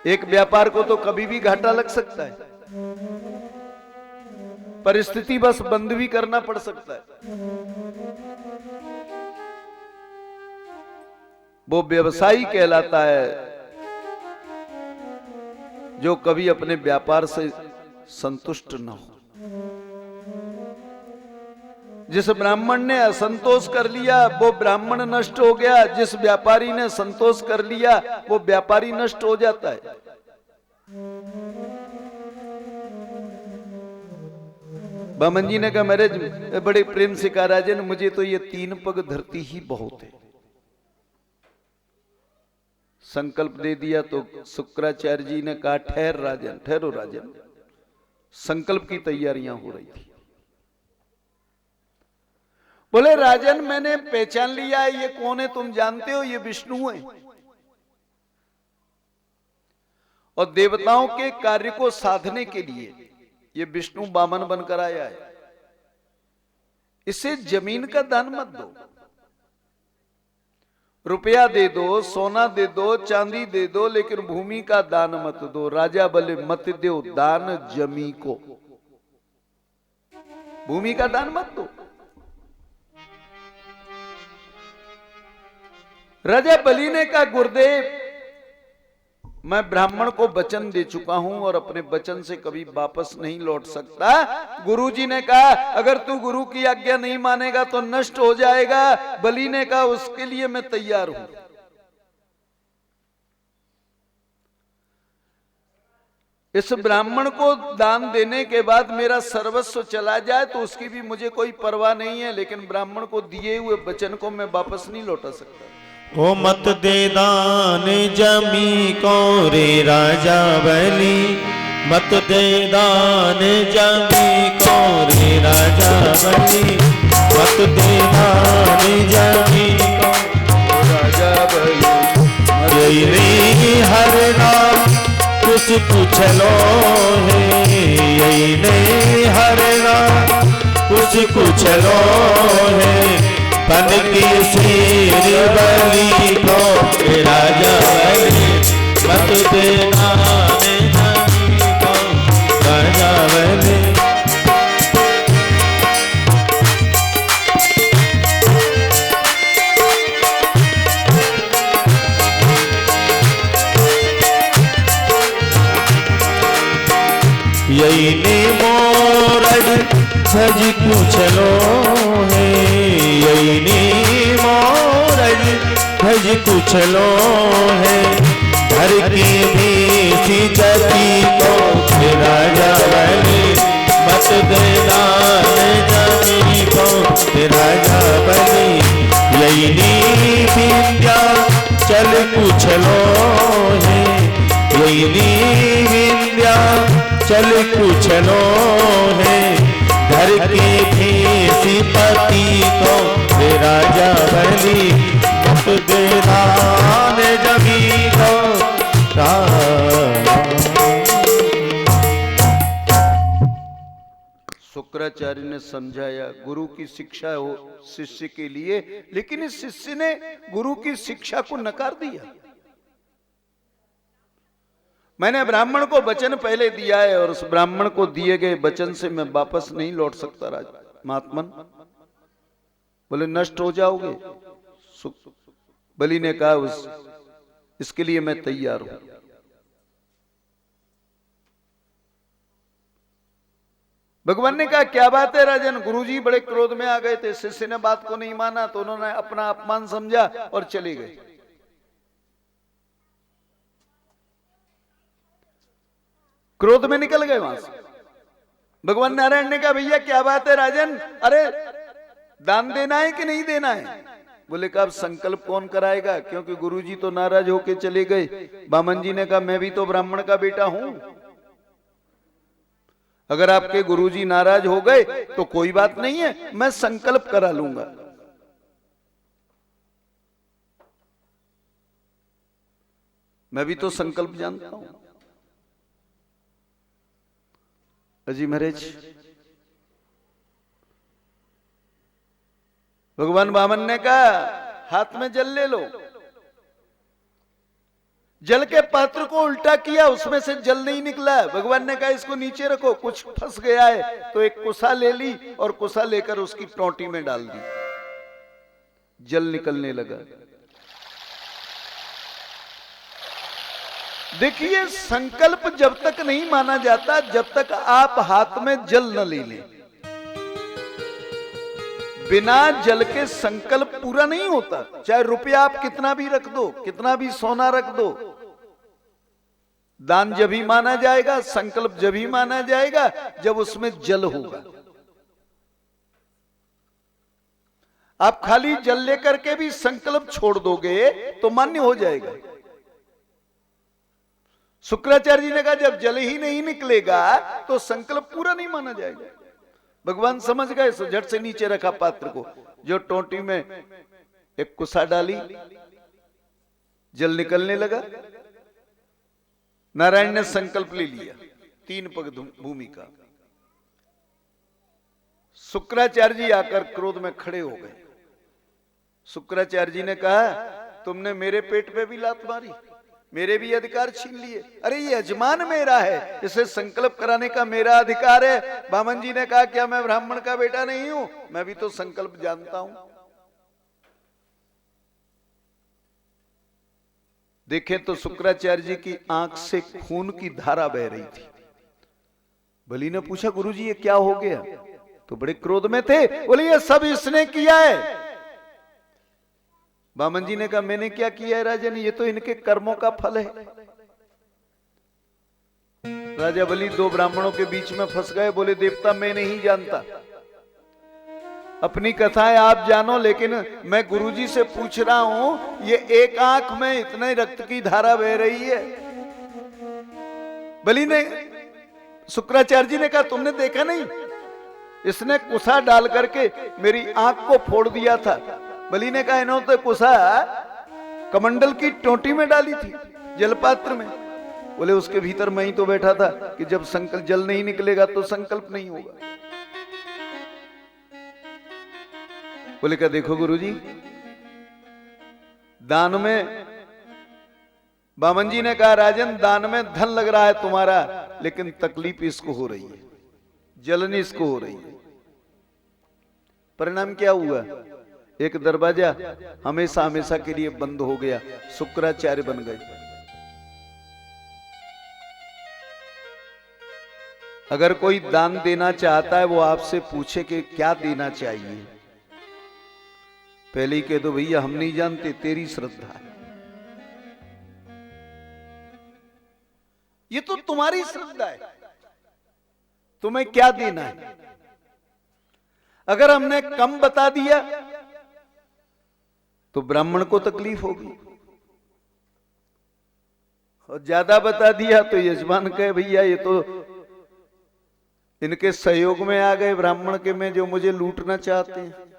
एक व्यापार को तो कभी भी घाटा लग सकता है, परिस्थिति बस बंद भी करना पड़ सकता है। वो व्यवसायी कहलाता है जो कभी अपने व्यापार से संतुष्ट न हो। जिस ब्राह्मण ने असंतोष कर लिया वो ब्राह्मण नष्ट हो गया, जिस व्यापारी ने संतोष कर लिया वो व्यापारी नष्ट हो जाता है। बामन जी ने कहा महाराज बड़े प्रेम से कहा राजन मुझे तो ये 3 पग धरती ही बहुत है। संकल्प दे दिया तो शुक्राचार्य जी ने कहा ठहर राजन, ठहरो राजन। संकल्प की तैयारियां हो रही थी। बोले राजन मैंने पहचान लिया है, ये कौन है तुम जानते हो, ये विष्णु है और देवताओं के कार्य को साधने के लिए ये विष्णु वामन बनकर आया है। इसे जमीन का दान मत दो, रुपया दे दो, सोना दे दो, चांदी दे दो, लेकिन भूमि का दान मत दो। राजा बोले मत दो दान जमी को, भूमि का दान मत दो। राजा बलि ने कहा गुरुदेव मैं ब्राह्मण को वचन दे चुका हूं और अपने वचन से कभी वापस नहीं लौट सकता। गुरुजी ने कहा अगर तू गुरु की आज्ञा नहीं मानेगा तो नष्ट हो जाएगा। बलि ने कहा उसके लिए मैं तैयार हूं। इस ब्राह्मण को दान देने के बाद मेरा सर्वस्व चला जाए तो उसकी भी मुझे कोई परवाह नहीं है, लेकिन ब्राह्मण को दिए हुए वचन को मैं वापस नहीं लौटा सकता। ओ मत दे दान जमी को रे राजा बलि, मत दे दान जमी को रे राजा बलि, मत दे दान जमी को राजा बलि। यही नहीं हर नाम कुछ पूछ लो है, यही नहीं हर नाम कुछ पूछ लो है। बन की सिर बलि को राजा बलि, मत देना को राजा बलि। यही ने मोरज सज पूछ लो है, यही नी मोरज भज कुछ लो है। घर की भी जती को राजा बलि, मत देना जमी को राजा बलि। यही नी विद्या चल पूछ लो है, यही नी विद्या चल पूछ लो है। घर के भी पति को राजा बलि, मत देना जमी को। शुक्राचार्य ने समझाया गुरु की शिक्षा हो शिष्य के लिए, लेकिन इस शिष्य ने गुरु की शिक्षा को नकार दिया। मैंने ब्राह्मण को वचन पहले दिया है और उस ब्राह्मण को दिए गए वचन से मैं वापस नहीं लौट सकता राजा महात्मन। बोले नष्ट हो जाओगे। बलि ने कहा इसके लिए मैं तैयार हूं। भगवान ने कहा क्या बात है राजन। गुरुजी बड़े क्रोध में आ गए थे, शिष्य ने बात को नहीं माना तो उन्होंने अपना अपमान समझा और चले गए। क्रोध में निकल गए वहां से। भगवान नारायण ने कहा भैया क्या बात है राजन, अरे दान देना है कि नहीं देना है। बोले कहा अब संकल्प कौन कराएगा, क्योंकि गुरुजी तो नाराज होके चले गए। बामन जी ने कहा मैं भी तो ब्राह्मण का बेटा हूं, अगर आपके गुरुजी नाराज हो गए तो कोई बात नहीं है, मैं संकल्प करा लूंगा। मैं भी तो संकल्प जानता हूं। अजी महाराज भगवान वामन ने कहा हाथ में जल ले लो। जल के पात्र को उल्टा किया, उसमें से जल नहीं निकला। भगवान ने कहा इसको नीचे रखो, कुछ फंस गया है। तो एक कुसा ले ली और कुसा लेकर उसकी टोंटी में डाल दी, जल निकलने लगा। देखिए, संकल्प जब तक नहीं माना जाता जब तक आप हाथ में जल न ले लें। बिना जल के संकल्प पूरा नहीं होता। चाहे रुपया आप कितना भी रख दो, कितना भी सोना रख दो, दान जब ही माना जाएगा, संकल्प जब ही माना जाएगा जब उसमें जल होगा। आप खाली जल लेकर के भी संकल्प छोड़ दोगे तो मान्य हो जाएगा। शुक्राचार्य जी ने कहा जब जल ही नहीं निकलेगा तो संकल्प पूरा नहीं माना जाएगा। भगवान समझ गए, सो झट से नीचे रखा पात्र को, जो टोंटी में एक कुसा डाली, जल निकलने लगा। नारायण ने संकल्प ले लिया, 3 पग भूमि का। शुक्राचार्य जी आकर क्रोध में खड़े हो गए। शुक्राचार्य जी ने कहा तुमने मेरे पेट पे भी लात मारी, मेरे भी अधिकार छीन लिए। अरे ये यजमान मेरा है, इसे संकल्प कराने का मेरा अधिकार है। बामन जी ने कहा क्या मैं ब्राह्मण का बेटा नहीं हूं? मैं भी तो संकल्प जानता हूं। देखें तो शुक्राचार्य जी की आंख से खून की धारा बह रही थी। बलि ने पूछा गुरुजी ये क्या हो गया? तो बड़े क्रोध में थे, बोले ये सब इसने किया है। बामन जी ने कहा मैंने क्या किया है राजन, ये तो इनके कर्मों का फल है। राजा बलि 2 ब्राह्मणों के बीच में फंस गए। बोले देवता मैं नहीं जानता, अपनी कथाएं आप जानो, लेकिन मैं गुरुजी से पूछ रहा हूं ये एक आंख में इतने रक्त की धारा बह रही है। बलि ने, शुक्राचार्य जी ने कहा तुमने देखा नहीं, इसने कुसा डाल करके मेरी आंख को फोड़ दिया था। बलि ने कहा इन्होंने तो कुसा कमंडल की टोंटी में डाली थी, जलपात्र में। बोले उसके भीतर मैं ही तो बैठा था कि जब संकल्प जल नहीं निकलेगा तो संकल्प नहीं होगा। बोले क्या देखो गुरुजी, दान में, बामन जी ने कहा राजन दान में धन लग रहा है तुम्हारा, लेकिन तकलीफ इसको हो रही है, जलन इसको हो रही है। परिणाम क्या हुआ? एक दरवाजा हमेशा हमेशा के लिए बंद हो गया, शुक्राचार्य बन गए। अगर कोई दान देना चाहता है वो आपसे पूछे कि क्या देना चाहिए, पहले ही कह दो भैया हम नहीं जानते, तेरी श्रद्धा है, ये तो तुम्हारी श्रद्धा है, तुम्हें क्या देना है। अगर हमने कम बता दिया तो ब्राह्मण को तकलीफ होगी, और ज्यादा बता दिया तो यजमान कहे भैया ये तो इनके सहयोग में आ गए ब्राह्मण के में, जो मुझे लूटना चाहते हैं।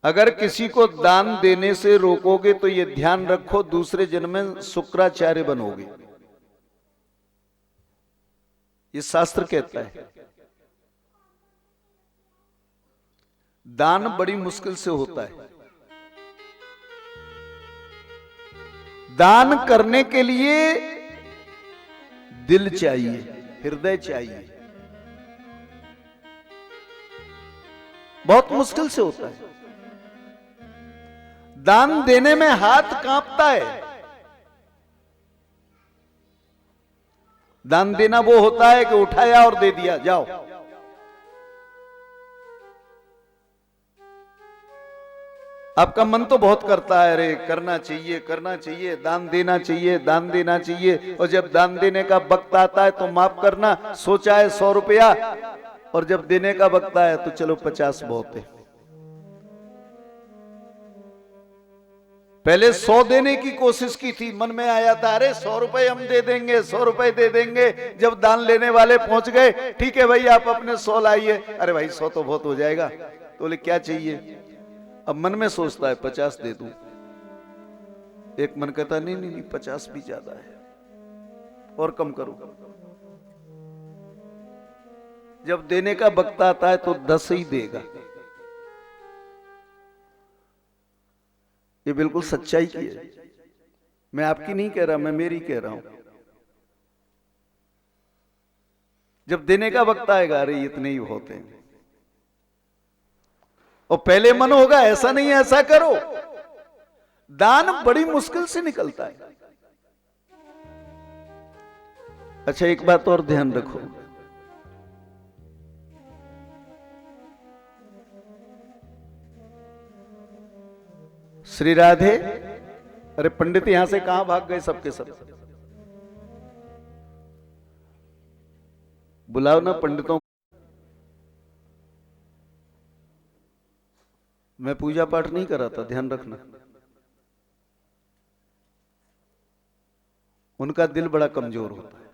अगर किसी को दान देने से रोकोगे तो ये ध्यान रखो दूसरे जन्म में शुक्राचार्य बनोगे, ये शास्त्र कहता है। दान बड़ी मुश्किल से होता है। दान करने के लिए दिल चाहिए, हृदय चाहिए, बहुत मुश्किल से होता है। दान देने में हाथ कांपता है। दान देना वो होता है कि उठाया और दे दिया, जाओ। आपका मन तो बहुत करता है, अरे करना चाहिए, करना चाहिए, दान देना चाहिए, दान देना चाहिए। और जब दान देने का वक्त आता है तो माफ करना, सोचा है 100 रुपया, और जब देने का वक्त आया तो चलो 50 बहुत है। पहले 100 देने की कोशिश की थी, मन में आया था अरे 100 रुपए हम दे देंगे, 100 रुपए दे देंगे। जब दान लेने वाले पहुंच गए, ठीक है भाई आप अपने 100 लाइए। अरे भाई 100 तो बहुत हो जाएगा। तो बोले क्या चाहिए? अब मन में सोचता है 50 दे दूं। एक मन कहता नहीं नहीं नहीं 50 भी ज्यादा है, और कम करो। जब देने का वक्त आता है तो 10 ही देगा। ये बिल्कुल सच्चाई की है। मैं आपकी नहीं कह रहा, मैं मेरी कह रहा हूं। जब देने का वक्त आएगा, अरे इतने ही होते हैं, और पहले मन होगा ऐसा नहीं ऐसा करो। दान बड़ी मुश्किल से निकलता है। अच्छा, एक बात और ध्यान रखो, श्री राधे, अरे पंडित यहां से कहां भाग गए सबके सब? बुलाओ ना पंडितों। मैं पूजा पाठ नहीं कर रहा था, ध्यान रखना। उनका दिल बड़ा कमजोर होता है,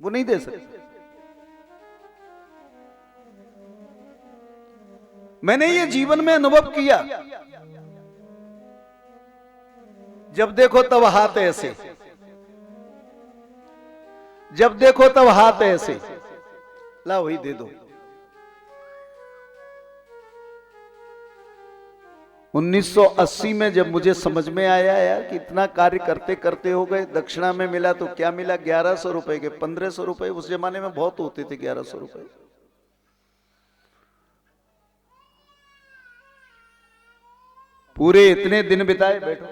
वो नहीं दे सकते। मैंने ये जीवन में अनुभव किया, जब देखो तब हाथ ऐसे, जब देखो तब हाथ ऐसे, ला वही दे दो। 1980 में जब मुझे समझ में आया यार कि इतना कार्य करते करते हो गए, दक्षिणा में मिला तो क्या मिला, 1100 रुपए के 1500 रुपए, उस जमाने में बहुत होते थे 1100 रुपए। पूरे इतने दिन बिताए, बैठो,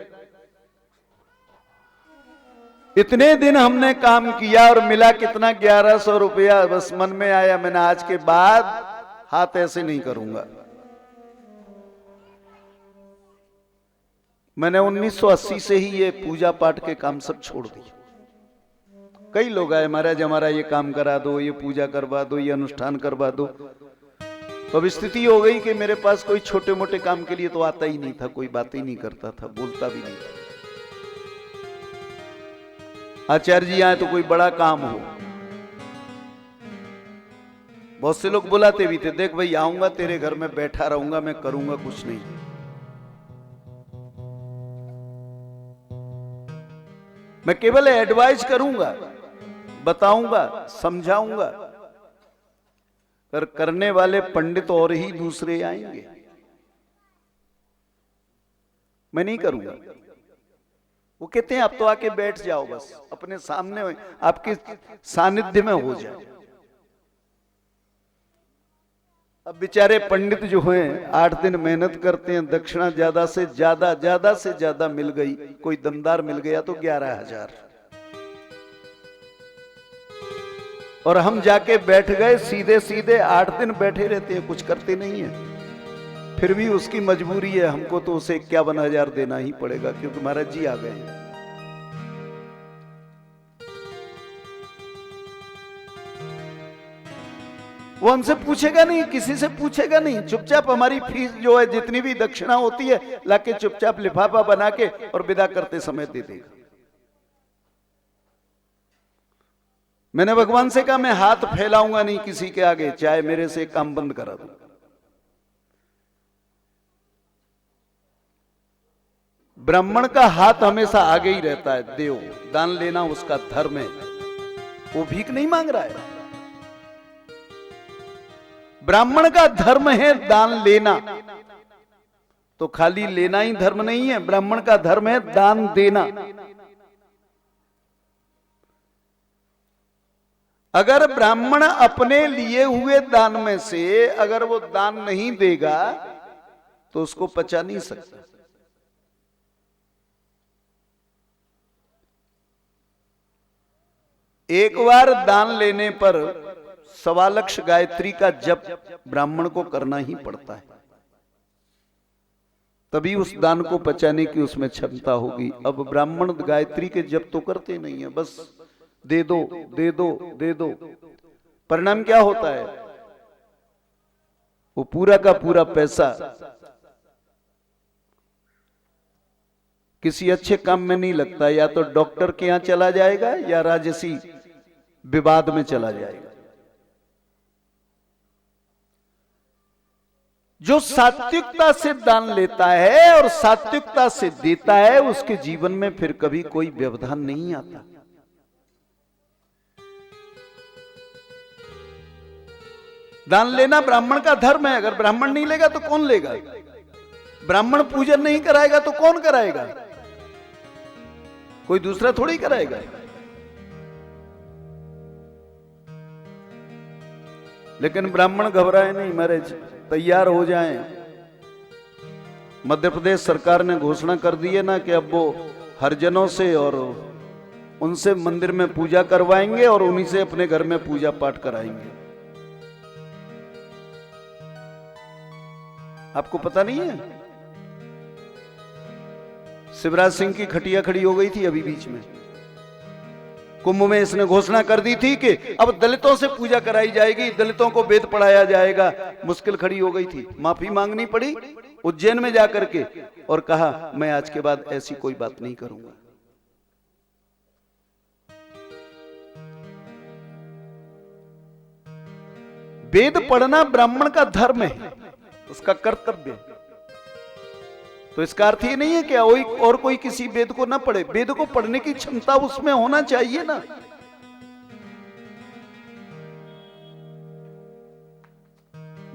इतने दिन हमने काम किया और मिला कितना, 1100 रुपया। बस मन में आया, मैंने आज के बाद हाथ ऐसे नहीं करूंगा। मैंने 1980 से ही ये पूजा पाठ के काम सब छोड़ दिए। कई लोग आए, महाराज हमारा ये काम करा दो, ये पूजा करवा दो, ये अनुष्ठान करवा दो। तो अब स्थिति हो गई कि मेरे पास कोई छोटे मोटे काम के लिए तो आता ही नहीं था, कोई बात ही नहीं करता था, बोलता भी नहीं था। आचार्य जी आए तो कोई बड़ा काम हो, बहुत से लोग बुलाते भी थे, देख भाई आऊंगा तेरे घर में, बैठा रहूंगा, मैं करूंगा कुछ नहीं। मैं केवल एडवाइस करूंगा, बताऊंगा, समझाऊंगा, पर करने वाले पंडित और ही दूसरे आएंगे। मैं नहीं करूंगा। वो कहते हैं आप तो आके बैठ जाओ, बस अपने सामने आपके सानिध्य में हो जाए। अब बेचारे पंडित जो हैं 8 दिन मेहनत करते हैं, दक्षिणा ज्यादा से ज्यादा मिल गई, कोई दमदार मिल गया तो 11,000, और हम जाके बैठ गए सीधे सीधे, 8 दिन बैठे रहते हैं, कुछ करते नहीं है। फिर भी उसकी मजबूरी है, हमको तो उसे 51,000 देना ही पड़ेगा, क्योंकि महाराज जी आ गए हैं। वो हमसे पूछेगा नहीं, किसी से पूछेगा नहीं, चुपचाप हमारी फीस जो है, जितनी भी दक्षिणा होती है, लाके चुपचाप लिफाफा बना के और विदा करते समय दे देगा। मैंने भगवान से कहा मैं हाथ फैलाऊंगा नहीं किसी के आगे, चाहे मेरे से काम बंद करा दो। ब्राह्मण का हाथ हमेशा आगे ही रहता है, देव दान लेना उसका धर्म है, वो भीख नहीं मांग रहा है। ब्राह्मण का धर्म है दान लेना, तो खाली लेना ही धर्म नहीं है, ब्राह्मण का धर्म है दान देना। अगर ब्राह्मण अपने लिए हुए दान में से अगर वो दान नहीं देगा तो उसको पचा नहीं सकता। एक बार दान लेने पर 1.25 लाख गायत्री का जप ब्राह्मण को करना ही पड़ता है, तभी उस दान को पचाने की उसमें क्षमता होगी। अब ब्राह्मण गायत्री के जप तो करते नहीं है, बस दे दो दे दो दे दो। परिणाम क्या होता है, वो पूरा का पूरा पैसा किसी अच्छे काम में नहीं लगता, या तो डॉक्टर के यहां चला जाएगा या राजसी विवाद में चला जाएगा। जो सात्विकता से दान लेता है और सात्विकता से देता है, उसके जीवन में फिर कभी कोई व्यवधान नहीं आता। दान लेना ब्राह्मण का धर्म है, अगर ब्राह्मण नहीं लेगा तो कौन लेगा? ब्राह्मण पूजन नहीं कराएगा तो कौन कराएगा? कोई दूसरा थोड़ी कराएगा। लेकिन ब्राह्मण घबराए नहीं, महाराज तैयार हो जाएं। मध्य प्रदेश सरकार ने घोषणा कर दी है ना कि अब वो हरिजनों से और उनसे मंदिर में पूजा करवाएंगे और उन्हीं से अपने घर में पूजा पाठ कराएंगे। आपको पता नहीं है? शिवराज सिंह की खटिया खड़ी हो गई थी अभी बीच में, कुंभ में इसने घोषणा कर दी थी कि अब दलितों से पूजा कराई जाएगी, दलितों को वेद पढ़ाया जाएगा। मुश्किल खड़ी हो गई थी, माफी मांगनी पड़ी उज्जैन में जाकर के और कहा मैं आज के बाद ऐसी कोई बात नहीं करूंगा। वेद पढ़ना ब्राह्मण का धर्म है, उसका कर्तव्य है। तो इसका अर्थ ये नहीं है कि और कोई किसी वेद को ना पढ़े। वेद को पढ़ने की क्षमता उसमें होना चाहिए ना।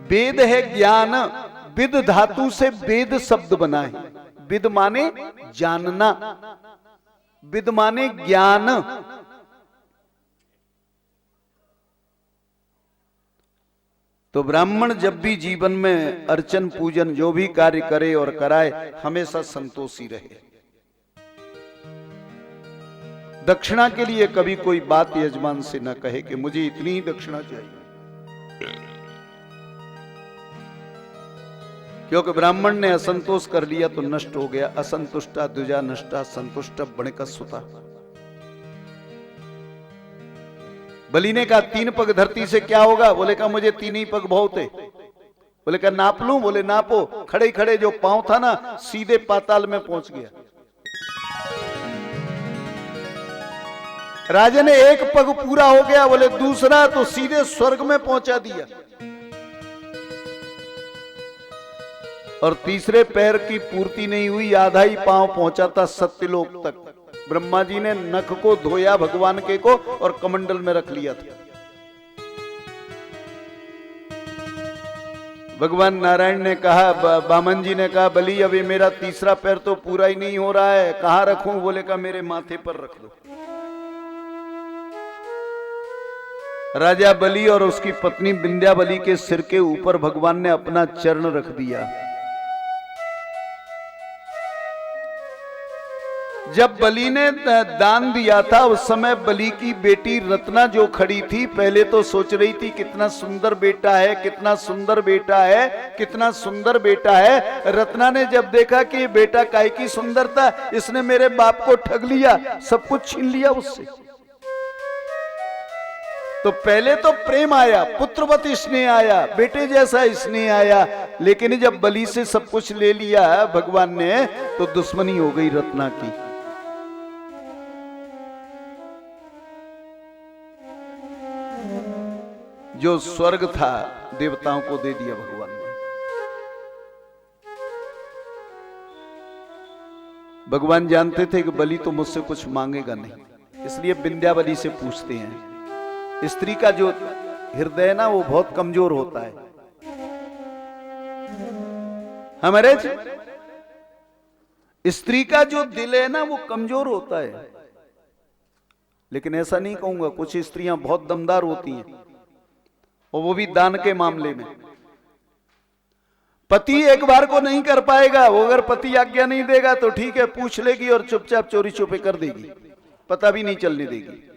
वेद है ज्ञान, विद धातु से वेद शब्द बना है। विद माने जानना, विद माने ज्ञान। तो ब्राह्मण जब भी जीवन में अर्चन पूजन जो भी कार्य करे और कराए, हमेशा संतोषी रहे। दक्षिणा के लिए कभी कोई बात यजमान से न कहे कि मुझे इतनी ही दक्षिणा चाहिए, क्योंकि ब्राह्मण ने असंतोष कर लिया तो नष्ट हो गया। असंतुष्टा द्विजा नष्टा, संतुष्ट बणिक सुता। बलि ने कहा 3 पग धरती से क्या होगा? बोले कहा मुझे 3 ही पग बहुत है। बोले कहा नाप लूं? बोले नापो। खड़े खड़े जो पांव था ना सीधे पाताल में पहुंच गया। राजा ने 1 पग पूरा हो गया, बोले दूसरा तो सीधे स्वर्ग में पहुंचा दिया। और तीसरे पैर की पूर्ति नहीं हुई, आधा ही पांव पहुंचा था सत्यलोक तक। ब्रह्मा जी ने नख को धोया भगवान के को और कमंडल में रख लिया था। भगवान नारायण ने कहा, बामन जी ने कहा बलि अभी मेरा तीसरा पैर तो पूरा ही नहीं हो रहा है, कहां रखूं? बोले का मेरे माथे पर रख दो। राजा बलि और उसकी पत्नी विंध्याबली के सिर के ऊपर भगवान ने अपना चरण रख दिया। जब बलि ने दान दिया था उस समय बलि की बेटी रत्ना जो खड़ी थी, पहले तो सोच रही थी कितना सुंदर बेटा है, कितना सुंदर बेटा है, कितना सुंदर बेटा है। रत्ना ने जब देखा कि ये बेटा काय की सुंदरता, इसने मेरे बाप को ठग लिया, सब कुछ छीन लिया उससे। तो पहले तो प्रेम आया, पुत्रवत स्नेह आया, बेटे जैसा स्नेह आया। लेकिन जब बलि से सब कुछ ले लिया भगवान ने, तो दुश्मनी हो गई रत्ना की। जो स्वर्ग था देवताओं को दे दिया भगवान ने। भगवान जानते थे कि बलि तो मुझसे कुछ मांगेगा नहीं, इसलिए विंध्याबली से पूछते हैं। स्त्री का जो हृदय है ना वो बहुत कमजोर होता है। हमारे स्त्री का जो दिल है ना वो कमजोर होता है। लेकिन ऐसा नहीं कहूंगा, कुछ स्त्रियां बहुत दमदार होती हैं, और वो भी दान के मामले में। पति एक बार को नहीं कर पाएगा, वो अगर पति आज्ञा नहीं देगा तो ठीक है, पूछ लेगी और चुपचाप चोरी छुपे कर देगी, पता भी नहीं चलने देगी।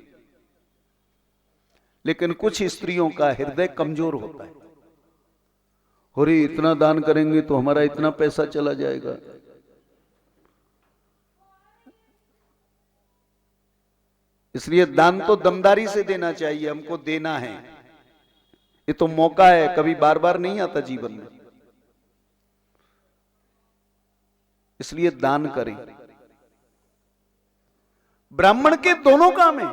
लेकिन कुछ स्त्रियों का हृदय कमजोर होता है। अरे इतना दान करेंगे तो हमारा इतना पैसा चला जाएगा। इसलिए दान तो दमदारी से देना चाहिए, हमको देना है। ये तो मौका है, कभी बार बार नहीं आता जीवन में, इसलिए दान करें। ब्राह्मण के दोनों काम है,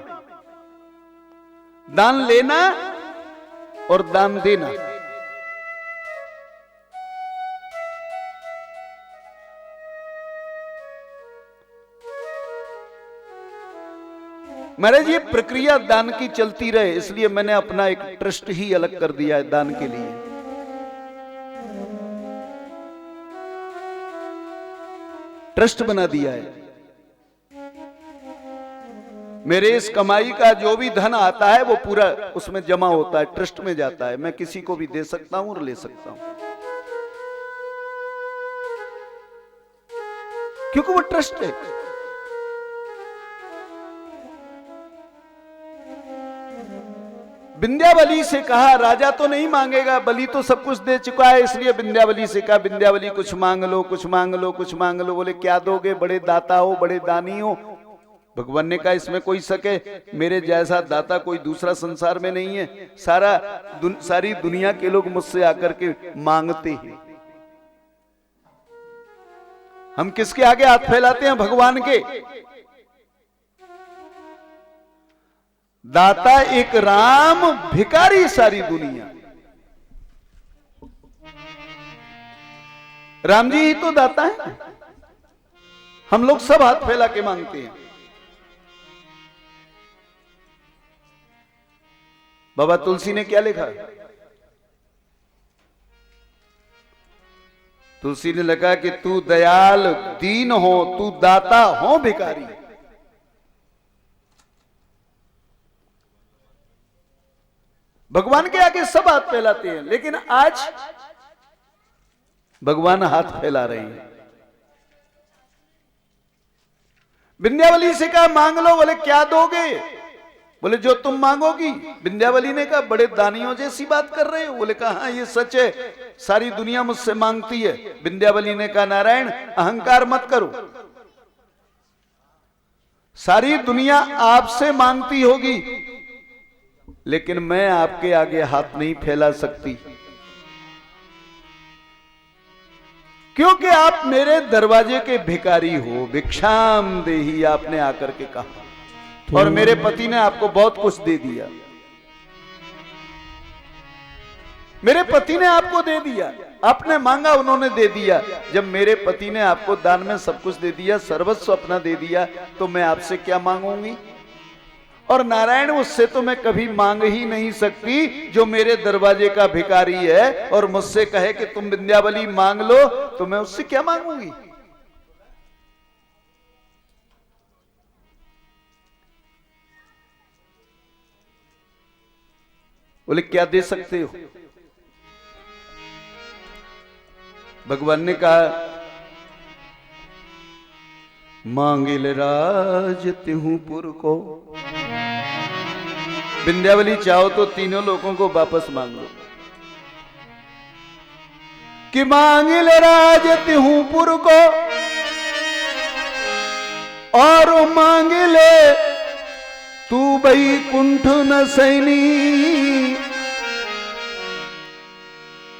दान लेना और दान देना। महाराज ये प्रक्रिया दान की चलती रहे, इसलिए मैंने अपना एक ट्रस्ट ही अलग कर दिया है दान के लिए। ट्रस्ट बना दिया है। मेरे इस कमाई का जो भी धन आता है वो पूरा उसमें जमा होता है, ट्रस्ट में जाता है। मैं किसी को भी दे सकता हूं और ले सकता हूं, क्योंकि वो ट्रस्ट है। विंध्यावली से कहा, राजा तो नहीं मांगेगा, बलि तो सब कुछ दे चुका है, इसलिए विंध्यावली से कहा, विंध्यावली कुछ मांग लो, कुछ मांग लो, कुछ मांग लो। बोले क्या दोगे, बड़े दाता हो, बड़े दानी हो। भगवान ने कहा इसमें कोई सके, मेरे जैसा दाता कोई दूसरा संसार में नहीं है। सारी दुनिया के लोग मुझसे आकर के मांगते हैं। हम किसके आगे हाथ फैलाते हैं? भगवान के। दाता एक राम, भिखारी सारी दुनिया। राम जी ही तो दाता है, हम लोग सब हाथ फैला के मांगते हैं। बाबा तुलसी ने क्या लिखा? तुलसी ने लिखा कि तू दयाल दीन हो, तू दाता हो भिखारी। भगवान के आगे सब हाथ फैलाते हैं, लेकिन आज भगवान हाथ फैला रहे हैं। विंध्यावली से कहा मांग लो। बोले क्या दोगे? बोले जो तुम मांगोगी। विंध्यावली ने कहा बड़े दानियों जैसी बात कर रहे हो। बोले कहा हाँ ये सच है, सारी दुनिया मुझसे मांगती है। विंध्यावली ने कहा नारायण अहंकार मत करो, सारी दुनिया आपसे मांगती होगी, लेकिन मैं आपके आगे हाथ नहीं फैला सकती, क्योंकि आप मेरे दरवाजे के भिखारी हो। भिक्षाम देही आपने आकर के कहा, और मेरे पति ने आपको बहुत कुछ दे दिया। मेरे पति ने आपको दे दिया, आपने मांगा उन्होंने दे दिया। जब मेरे पति ने आपको दान में सब कुछ दे दिया, सर्वस्व अपना दे दिया, तो मैं आपसे क्या मांगूंगी? और नारायण उससे तो मैं कभी मांग ही नहीं सकती जो मेरे दरवाजे का भिखारी है और मुझसे कहे कि तुम विंध्यावली मांग लो, तो मैं उससे क्या मांगूंगी? बोले क्या दे सकते हो? भगवान ने कहा मांगिल राज तिहुपुर को। विंध्यावली चाहो तो तीनों लोगों को वापस मांग लो कि मांगिल राज तिहुपुर को, और मांगिले तू वैकुंठ न सैनी।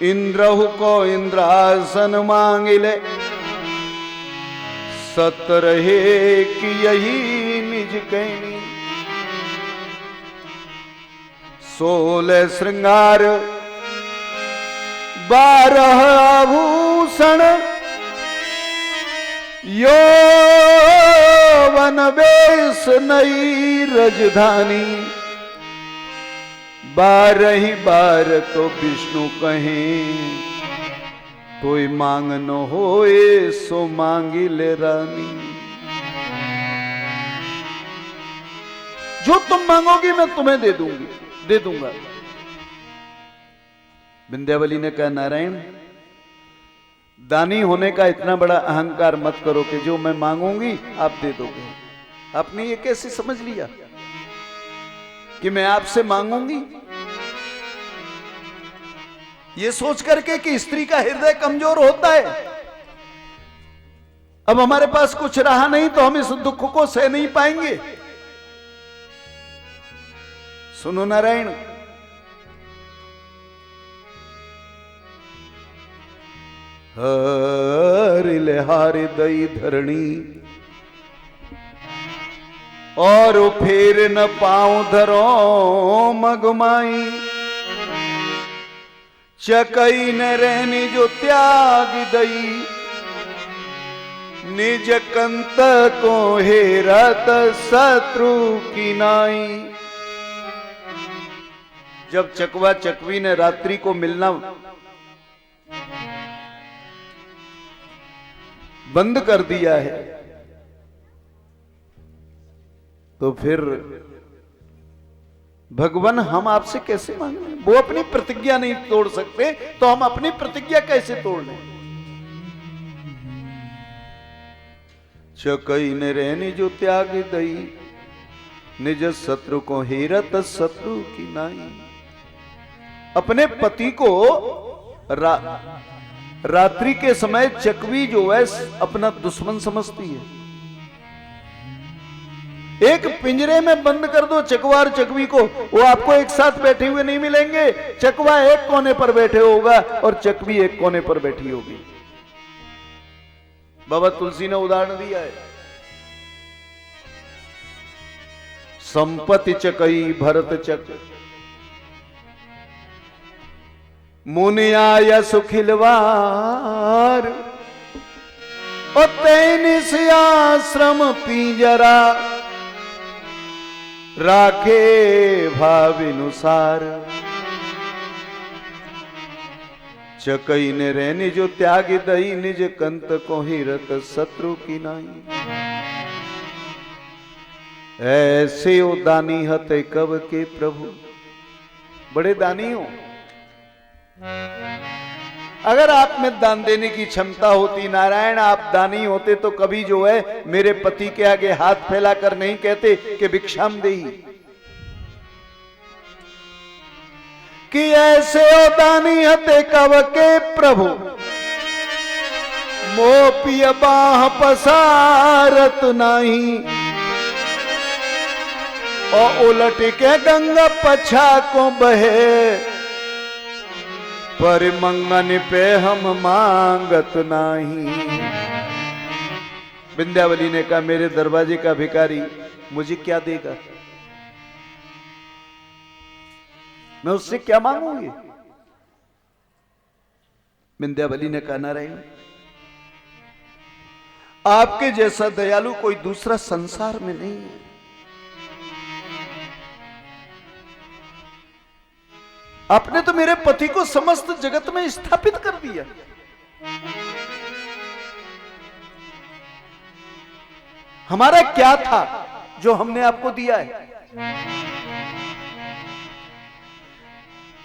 इंद्रहु को इंद्रासन मांगिले, सत रहे कि यही निज कहनी। 16 श्रृंगार 12 आभूषण, यौवन वेश नई रजधानी। 12 बार तो विष्णु कहें, कोई मांग न होए सो मांगी ले रानी। जो तुम मांगोगी मैं तुम्हें दे दूंगा। विंध्यावली ने कहा नारायण दानी होने का इतना बड़ा अहंकार मत करो कि जो मैं मांगूंगी आप दे दोगे। आपने ये कैसे समझ लिया कि मैं आपसे मांगूंगी? ये सोच करके कि स्त्री का हृदय कमजोर होता है। अब हमारे पास कुछ रहा नहीं तो हम इस दुख को सह नहीं पाएंगे। सुनो नारायण, हरिले हारे दई धरणी, और फेर न पाऊं धरो मगमाई। चकई न रहनी जो त्याग दई, निज कंत को हेरत शत्रु की नाई। जब चकवा चकवी ने रात्रि को मिलना बंद कर दिया है, तो फिर भगवान हम आपसे कैसे मांगे? वो अपनी प्रतिज्ञा नहीं तोड़ सकते, तो हम अपनी प्रतिज्ञा कैसे तोड़ लें? चकई ने रहनी जो त्याग दई, निज शत्रु को हेरत शत्रु की नाई। अपने पति को रात्रि के समय चकवी जो है अपना दुश्मन समझती है। एक पिंजरे में बंद कर दो चकवा और चकवी को, वो आपको एक साथ बैठे हुए नहीं मिलेंगे। चकवा एक कोने पर बैठे होगा और चकवी एक कोने पर बैठी होगी। बाबा तुलसी ने उदाहरण दिया है, संपत्ति चकई भरत चक, मुनिया सुखिलवार, और तैनिस आश्रम पिंजरा, राखे भाविनुसार। चकई ने रहने जो त्याग दई, निज कंत को हिरत शत्रु की नाई। ऐसे ओ दानी हते कब के प्रभु, बड़े दानी हो। अगर आप में दान देने की क्षमता होती, नारायण आप दानी होते, तो कभी जो है मेरे पति के आगे हाथ फैलाकर नहीं कहते कि भिक्षाम देही, कि ऐसे ओ दानी हते कब के प्रभु, मोपिय बाह पसारत नाही, और उलट के गंगा पछा को बहे, पर मंगन पे हम मांगत नहीं। विंध्यावली ने कहा मेरे दरवाजे का भिखारी मुझे क्या देगा, मैं उससे क्या मांगूंगी? विंध्यावली ने कहा नारायण, आपके जैसा दयालु कोई दूसरा संसार में नहीं है। आपने तो मेरे पति को समस्त जगत में स्थापित कर दिया। हमारा क्या था जो हमने आपको दिया है?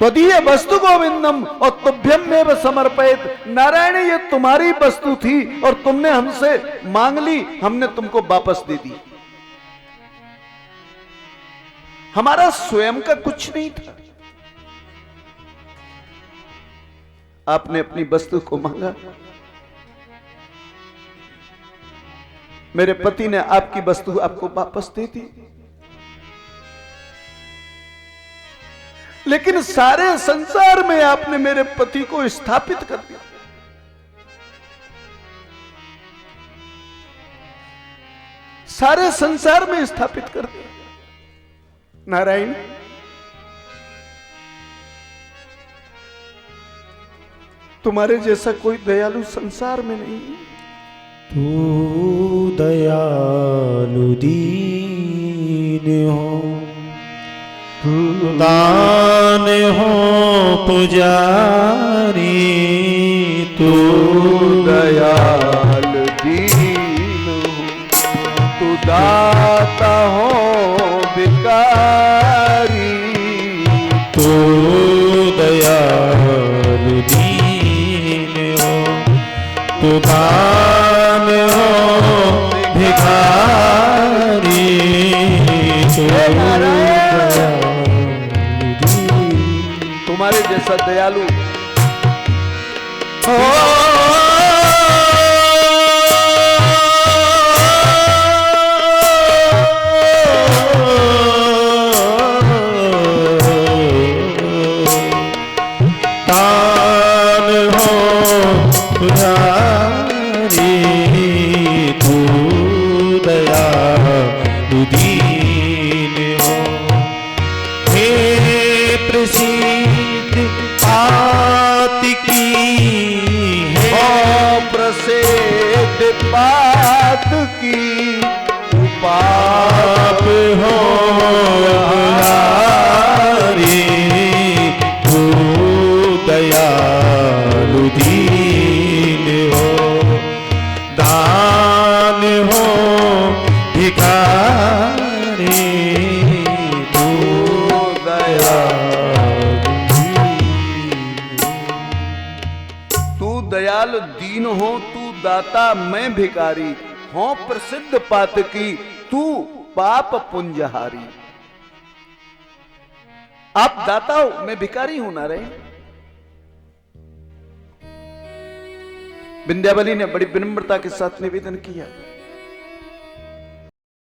त्वदीय वस्तु गोविंदम और तुभ्यम में समर्पित। नारायण ये तुम्हारी वस्तु थी और तुमने हमसे मांग ली, हमने तुमको वापस दे दी। हमारा स्वयं का कुछ नहीं था, आपने अपनी वस्तु को मांगा। मेरे पति ने आपकी वस्तु आपको वापस दे दी, लेकिन सारे संसार में आपने मेरे पति को स्थापित कर दिया। सारे संसार में स्थापित कर दिया। नारायण तुम्हारे जैसा कोई दयालु संसार में नहीं है। तू दयालु दीन हो, तू दान हो पुजारी, तू दयालु दीन हो, तू दाता हो भिखारी, तू दयालु दीन हो, तू दान हो भिखारी, तुम्हारे जैसा दयालु तान हो पुजारी, तू दयालु दीन हो। हे प्रसिद्ध दयाल दीन हो तू दाता मैं भिकारी, हो प्रसिद्ध पातकी तू पाप पुंजहारी। आप दाता हो, मैं भिकारी हूं ना रे। विंध्यावली ने बड़ी विनम्रता के साथ निवेदन किया।